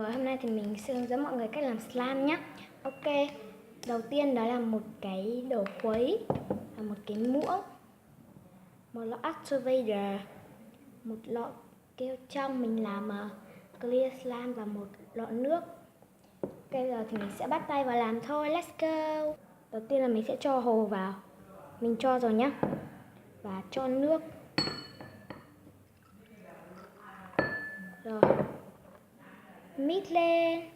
Rồi hôm nay thì mình sẽ hướng dẫn mọi người cách làm slime nhé. Ok, đầu tiên đó là một cái đồ khuấy, một cái muỗng, một lọ activator, một lọ keo trong mình làm clear slime và một lọ nước. Bây giờ thì mình sẽ bắt tay vào làm thôi, let's go. Đầu tiên là mình sẽ cho hồ vào, mình cho rồi nhé, và cho nước. Rồi mix lên.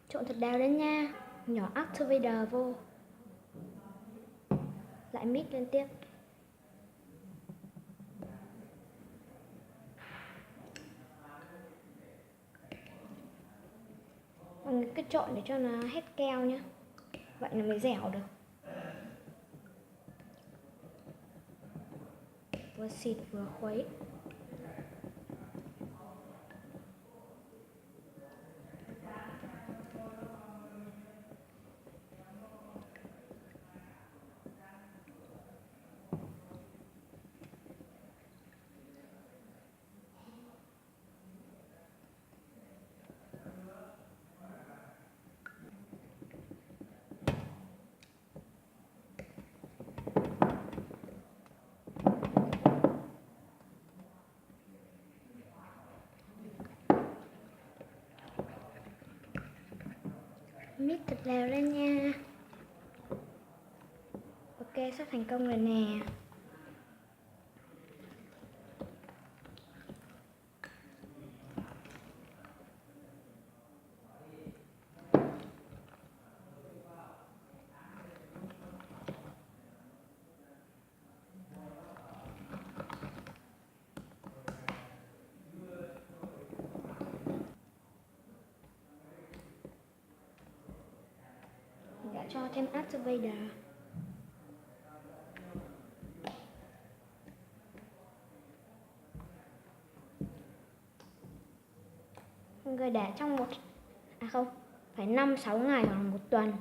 Trộn thật đều lên nha. Nhỏ activator vô. Lại mix lên tiếp. Mọi người cứ trộn để cho nó hết keo nhé. Vậy là mới dẻo được. Vừa xịt vừa khuấy. Mix thật đều lên nha. Ok, sắp thành công rồi nè. Mình đã cho thêm activator. Mọi người để trong phải 5-6 ngày hoặc là 1 tuần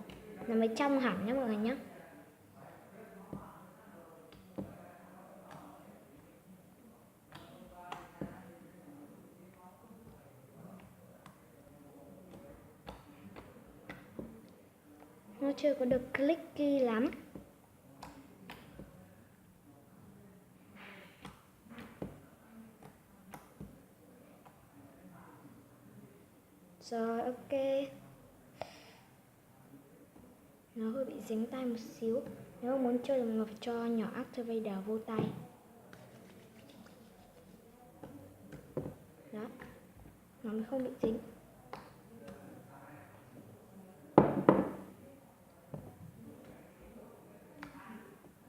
là mới trong hẳn nhé mọi người nhé. Nó chưa có được clicky lắm. Rồi ok. Nó hơi bị dính tay một xíu. Nếu muốn chơi thì mình phải cho nhỏ activator vô tay. Đó, nó mới không bị dính.